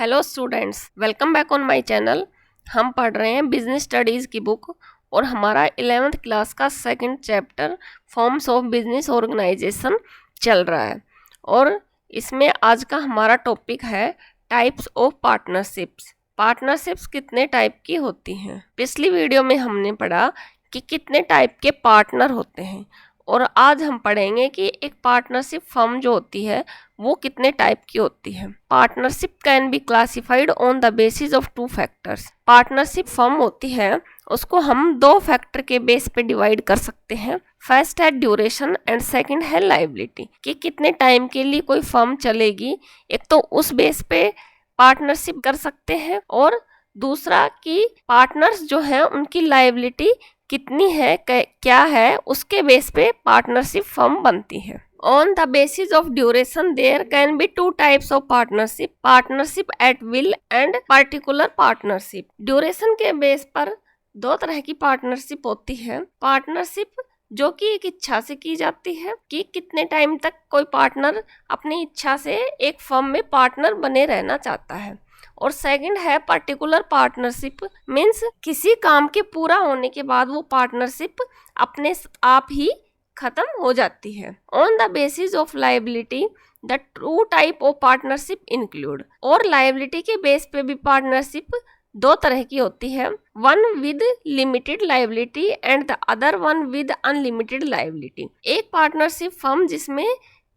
Hello students, welcome back on my channel. हम पढ़ रहे हैं बिजनेस स्टडीज़ की बुक और हमारा 11th क्लास का second chapter forms of business organisation चल रहा है और इसमें आज का हमारा टॉपिक है टाइप्स ऑफ पार्टनरशिप्स। पार्टनरशिप्स कितने टाइप की होती हैं। पिछली वीडियो में हमने पढ़ा कि कितने टाइप के पार्टनर होते हैं और आज हम पढ़ेंगे कि एक पार्टनरशिप फर्म जो होती है वो कितने टाइप की होती है। Partnership can be classified on the basis of 2 factors. Partnership firm होती है उसको हम 2 फैक्टर के बेस पे डिवाइड कर सकते हैं। फर्स्ट है ड्यूरेशन एंड सेकंड है लायबिलिटी, कि कितने टाइम के लिए कोई फर्म चलेगी। एक तो उस बेस पे पार्टनरशिप कर सकते हैं और दूसरा कि पार्टनर्स जो है उनकी लायबिलिटी कितनी है, क्या है, उसके बेस पे पार्टनरशिप फर्म बनती है। On the basis of duration, there can be 2 types of partnership: partnership at will and particular partnership. Duration के बेस पर 2 तरह की पार्टनरशिप होती है। पार्टनरशिप जो कि एक इच्छा से की जाती है कि कितने टाइम तक कोई पार्टनर अपनी इच्छा से एक फर्म में पार्टनर बने रहना चाहता है। और सेकंड है पर्टिकुलर पार्टनरशिप, मीन्स किसी काम के पूरा होने के बाद वो पार्टनरशिप अपने आप ही खत्म हो जाती है। On the basis of liability the 2 type of partnership include. और लायबिलिटी के बेस पे भी पार्टनरशिप 2 तरह की होती है, one with limited liability and the other one with unlimited liability. एक पार्टनरशिप फर्म जिसमें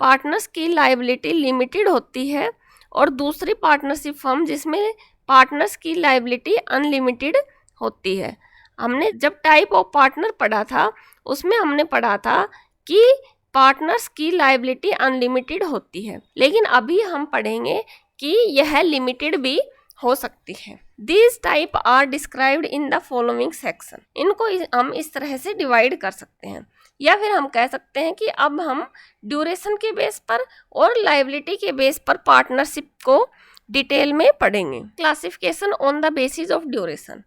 पार्टनर्स की लायबिलिटी लिमिटेड होती है और दूसरी पार्टनरशिप फर्म जिसमें पार्टनर्स की लायबिलिटी अनलिमिटेड होती है। हमने जब टाइप ऑफ पार्टनर पढ़ा था उसमें हमने पढ़ा था कि पार्टनर्स की लायबिलिटी अनलिमिटेड होती है, लेकिन अभी हम पढ़ेंगे कि यह लिमिटेड भी हो सकती है। These type are described in the following section. इनको हम इस तरह से डिवाइड कर सकते हैं, या फिर हम कह सकते हैं कि अब हम ड्यूरेशन के बेस पर और लायबिलिटी के बेस पर पार्टनरशिप को डिटेल में पढ़ेंगे। Classification on the basis of duration.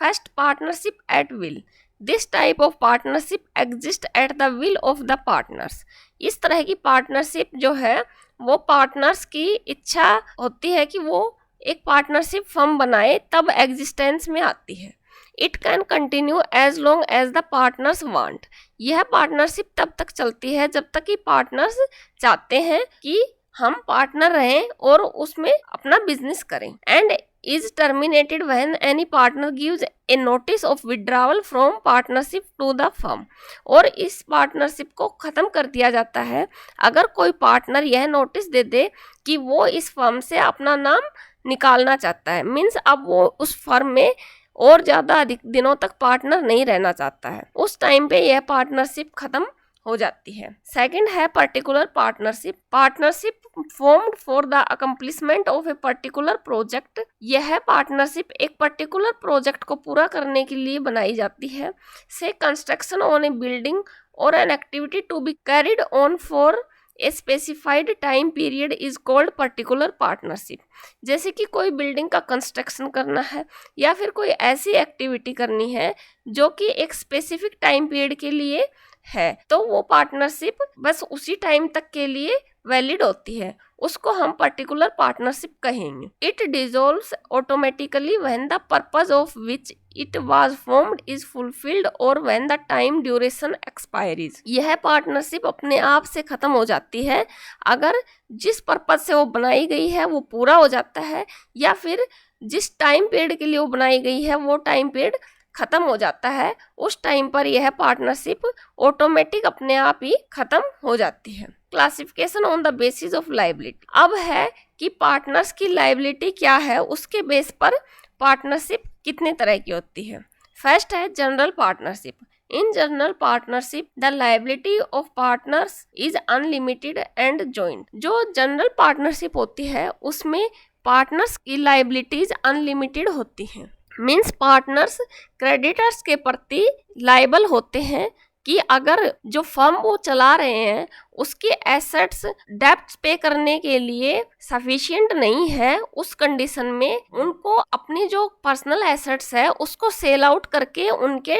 First, partnership at will. This type of partnership exist at the will of the partners. इस तरह की पार्टनरशिप जो है वो पार्टनर्स की इच्छा होती है कि वो एक पार्टनरशिप फर्म बनाए, तब एग्जिस्टेंस में आती है। It can continue as long as the partners want. यह पार्टनरशिप तब तक चलती है जब तक कि पार्टनर्स चाहते हैं कि हम पार्टनर रहें और उसमें अपना बिजनेस करें। And is terminated when any partner gives a notice of withdrawal from partnership to the firm। और इस पार्टनरशिप को ख़त्म कर दिया जाता है अगर कोई पार्टनर यह नोटिस दे दे कि वो इस फर्म से अपना नाम निकालना चाहता है, मीन्स अब वो उस फर्म में और ज़्यादा अधिक दिनों तक पार्टनर नहीं रहना चाहता है, उस टाइम पे यह पार्टनरशिप ख़त्म हो जाती है। सेकंड है particular partnership. Partnership formed for the accomplishment of a particular project. यह पार्टनरशिप एक पर्टिकुलर प्रोजेक्ट को पूरा करने के लिए बनाई जाती है। से कंस्ट्रक्शन ऑन ए बिल्डिंग और an activity to be carried on for a specified time period is called particular partnership. जैसे कि कोई बिल्डिंग का कंस्ट्रक्शन करना है या फिर कोई ऐसी एक्टिविटी करनी है जो कि एक स्पेसिफिक टाइम पीरियड के लिए है, तो वो पार्टनरशिप बस उसी टाइम तक के लिए वैलिड होती है, उसको हम पर्टिकुलर पार्टनरशिप कहेंगे। It dissolves automatically when the purpose of which it was formed is fulfilled और when the time duration expires. यह पार्टनरशिप अपने आप से खत्म हो जाती है अगर जिस पर्पज से वो बनाई गई है वो पूरा हो जाता है, या फिर जिस टाइम पीरियड के लिए वो बनाई गई है वो टाइम पीरियड खत्म हो जाता है। उस टाइम पर यह पार्टनरशिप ऑटोमेटिक अपने आप ही खत्म हो जाती है। Classification on the basis of liability. अब है कि पार्टनर्स की लायबिलिटी क्या है, उसके बेस पर पार्टनरशिप कितने तरह की होती है। फर्स्ट है general partnership. In general partnership the liability of partners is unlimited and joint. जो जनरल पार्टनरशिप होती है उसमें पार्टनर्स की लायबिलिटीज अनलिमिटेड होती हैं, मीन्स पार्टनर्स क्रेडिटर्स के प्रति लायबल होते हैं कि अगर जो फर्म वो चला रहे हैं उसके एसेट्स डेब्ट्स पे करने के लिए सफिशिएंट नहीं है, उस कंडीशन में उनको अपनी जो पर्सनल एसेट्स है उसको सेल आउट करके उनके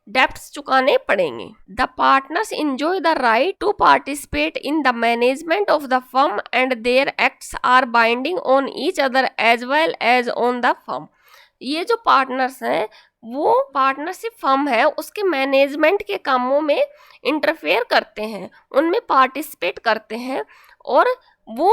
डेप्ट्स चुकाने पड़ेंगे। The partners enjoy the right to participate in the management of the firm and their acts are binding on each other as well as on the firm. ये जो partners हैं वो partnership firm है उसके management के कामों में interfere करते हैं, उनमें पार्टिसिपेट करते हैं और वो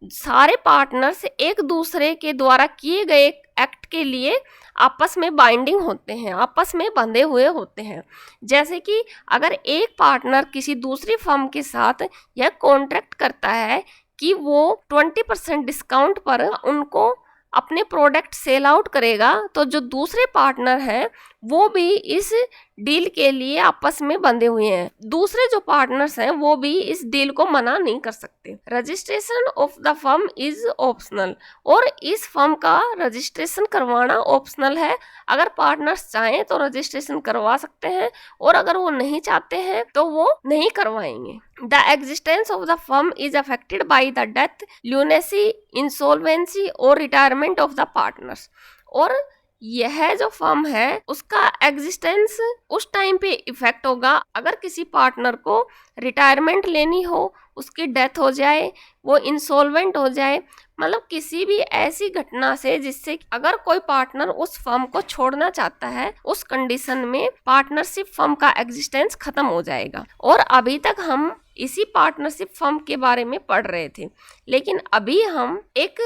सारे पार्टनर्स एक दूसरे के द्वारा किए गए एक्ट के लिए आपस में बाइंडिंग होते हैं, आपस में बंधे हुए होते हैं। जैसे कि अगर एक पार्टनर किसी दूसरी फर्म के साथ यह कॉन्ट्रैक्ट करता है कि वो 20% डिस्काउंट पर उनको अपने प्रोडक्ट सेल आउट करेगा, तो जो दूसरे पार्टनर हैं वो भी इस डील के लिए आपस में बंधे हुए हैं। दूसरे जो पार्टनर्स हैं वो भी इस डील को मना नहीं कर सकते। Registration of the firm is optional, और इस फर्म का रजिस्ट्रेशन करवाना ऑप्शनल है। अगर पार्टनर्स चाहें तो रजिस्ट्रेशन करवा सकते हैं और अगर वो नहीं चाहते हैं तो वो नहीं करवाएंगे। The existence of the firm is affected by the death, lunacy, insolvency और retirement of the partners। और यह जो फर्म है उसका एग्जिस्टेंस उस टाइम पे इफेक्ट होगा अगर किसी पार्टनर को रिटायरमेंट लेनी हो, उसकी डेथ हो जाए, वो इंसॉल्वेंट हो जाए, मतलब किसी भी ऐसी घटना से जिससे अगर कोई पार्टनर उस फर्म को छोड़ना चाहता है, उस कंडीशन में पार्टनरशिप फर्म का एग्जिस्टेंस खत्म हो जाएगा। और अभी तक हम इसी पार्टनरशिप फर्म के बारे में पढ़ रहे थे, लेकिन अभी हम एक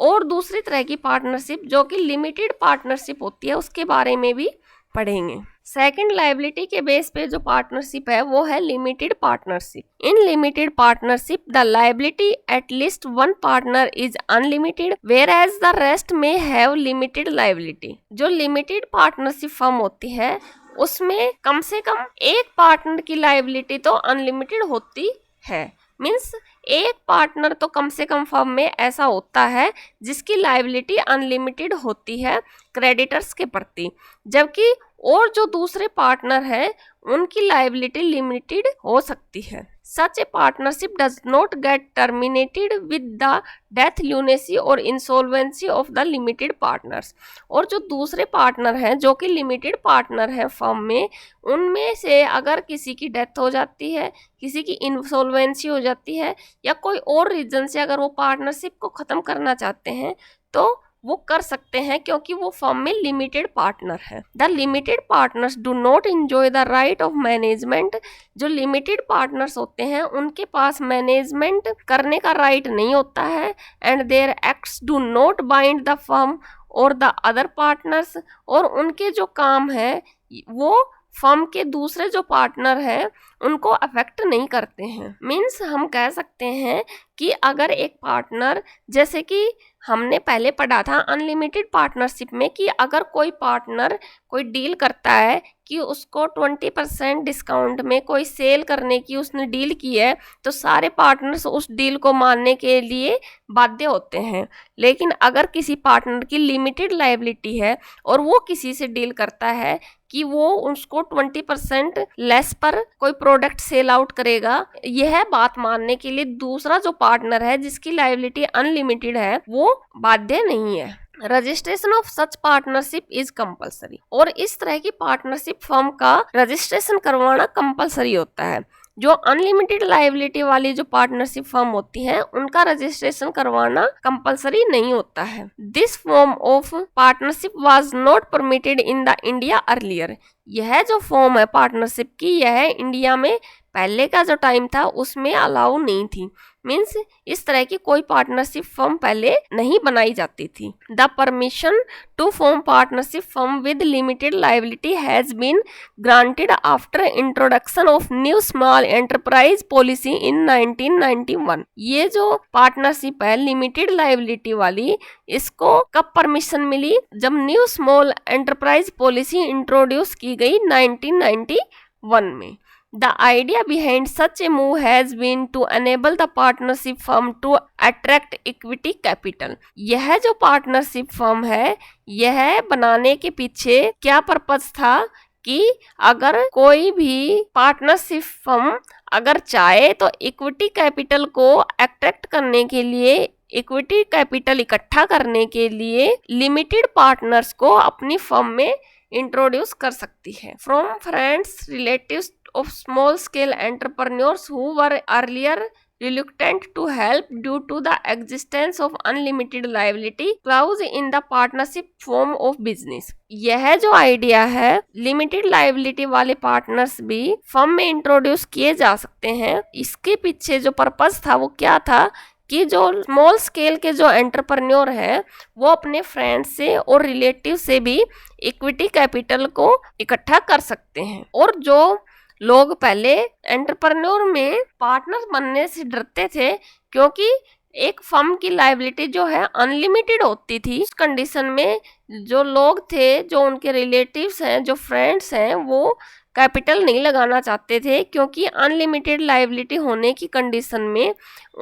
और दूसरी तरह की पार्टनरशिप जो कि लिमिटेड पार्टनरशिप होती है उसके बारे में भी पढ़ेंगे। सेकंड लायबिलिटी के बेस पे जो पार्टनरशिप है वो है limited partnership. In limited partnership the liability at least one partner is unlimited whereas the rest may have limited liability. जो लिमिटेड पार्टनरशिप फर्म होती है उसमें कम से कम एक पार्टनर की लायबिलिटी तो अनलिमिटेड होती है। मीन्स एक पार्टनर तो कम से कम फर्म में ऐसा होता है जिसकी लायबिलिटी अनलिमिटेड होती है क्रेडिटर्स के प्रति, जबकि और जो दूसरे पार्टनर हैं उनकी लायबिलिटी लिमिटेड हो सकती है। Such a partnership does not get terminated with the death, lunacy और insolvency of the limited partners। और जो दूसरे पार्टनर हैं जो कि लिमिटेड पार्टनर हैं फर्म में, उनमें से अगर किसी की डेथ हो जाती है, किसी की इंसॉल्वेंसी हो जाती है या कोई और रीजन से अगर वो पार्टनरशिप को ख़त्म करना चाहते हैं तो वो कर सकते हैं क्योंकि वो फर्म में लिमिटेड पार्टनर है। The limited partners do not enjoy the right of management. जो लिमिटेड पार्टनर्स होते हैं उनके पास मैनेजमेंट करने का राइट नहीं होता है। And their acts do not bind the firm और द अदर पार्टनर्स। और उनके जो काम है वो फर्म के दूसरे जो पार्टनर हैं उनको अफेक्ट नहीं करते हैं। मीन्स हम कह सकते हैं कि अगर एक पार्टनर, जैसे कि हमने पहले पढ़ा था अनलिमिटेड पार्टनरशिप में, कि अगर कोई पार्टनर कोई डील करता है कि उसको 20% डिस्काउंट में कोई सेल करने की उसने डील की है, तो सारे पार्टनर्स उस डील को मानने के लिए बाध्य होते हैं। लेकिन अगर किसी पार्टनर की लिमिटेड लायबिलिटी है और वो किसी से डील करता है कि वो उसको 20% लेस पर कोई प्रोडक्ट सेल आउट करेगा, यह बात मानने के लिए दूसरा जो पार्टनर है जिसकी लायबिलिटी अनलिमिटेड है वो बाध्य नहीं है। Registration of such partnership is compulsory. और इस तरह की पार्टनरशिप फर्म का रजिस्ट्रेशन करवाना कंपलसरी होता है। जो अनलिमिटेड लायबिलिटी वाली जो पार्टनरशिप फर्म होती हैं उनका रजिस्ट्रेशन करवाना कंपलसरी नहीं होता है। This form of partnership was not permitted in the India earlier. यह जो फॉर्म है पार्टनरशिप की, यह इंडिया में पहले का जो टाइम था उसमें अलाउ नहीं थी। मीन्स इस तरह की कोई पार्टनरशिप फर्म पहले नहीं बनाई जाती थी। The permission to form partnership firm with limited liability has been granted after introduction of new small enterprise policy in 1991। ये जो पार्टनरशिप है लिमिटेड लायबिलिटी वाली, इसको कब परमिशन मिली? जब new small enterprise policy introduce की गई 1991 में। The idea behind such a move has been to enable the partnership firm to attract equity capital। यह जो पार्टनरशिप फर्म है, यह बनाने के पीछे क्या पर्पस था कि अगर कोई भी पार्टनरशिप फर्म अगर चाहे तो इक्विटी कैपिटल को अट्रैक्ट करने के लिए, इक्विटी कैपिटल इकट्ठा करने के लिए लिमिटेड पार्टनर्स को अपनी फर्म में इंट्रोड्यूस कर सकती है। From friends relatives of small scale entrepreneurs who were earlier reluctant to help due to the existence of unlimited liability clause in the partnership form of business। यह जो idea है limited liability वाले partners भी firm में introduce किए जा सकते हैं। इसके पीछे जो पर्पस था वो क्या था कि जो स्मॉल स्केल के जो एंटरप्रेन्योर है वो अपने फ्रेंड्स से और रिलेटिव से भी इक्विटी कैपिटल को इकट्ठा कर सकते हैं। और जो लोग पहले एंटरप्रेन्योर में पार्टनर बनने से डरते थे क्योंकि एक फर्म की लायबिलिटी जो है अनलिमिटेड होती थी, उस कंडीशन में जो लोग थे, जो उनके रिलेटिव्स हैं, जो फ्रेंड्स हैं, वो कैपिटल नहीं लगाना चाहते थे क्योंकि अनलिमिटेड लायबिलिटी होने की कंडीशन में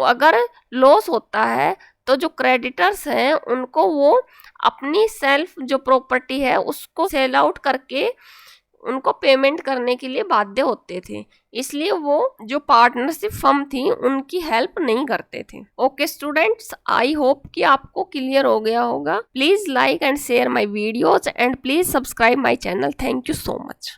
अगर लॉस होता है तो जो क्रेडिटर्स हैं उनको वो अपनी सेल्फ जो प्रॉपर्टी है उसको सेल आउट करके उनको पेमेंट करने के लिए बाध्य होते थे, इसलिए वो जो पार्टनरशिप फर्म थी उनकी हेल्प नहीं करते थे। ओके स्टूडेंट्स, आई होप कि आपको क्लियर हो गया होगा। Please like and share my videos and please subscribe my channel. Thank you so much.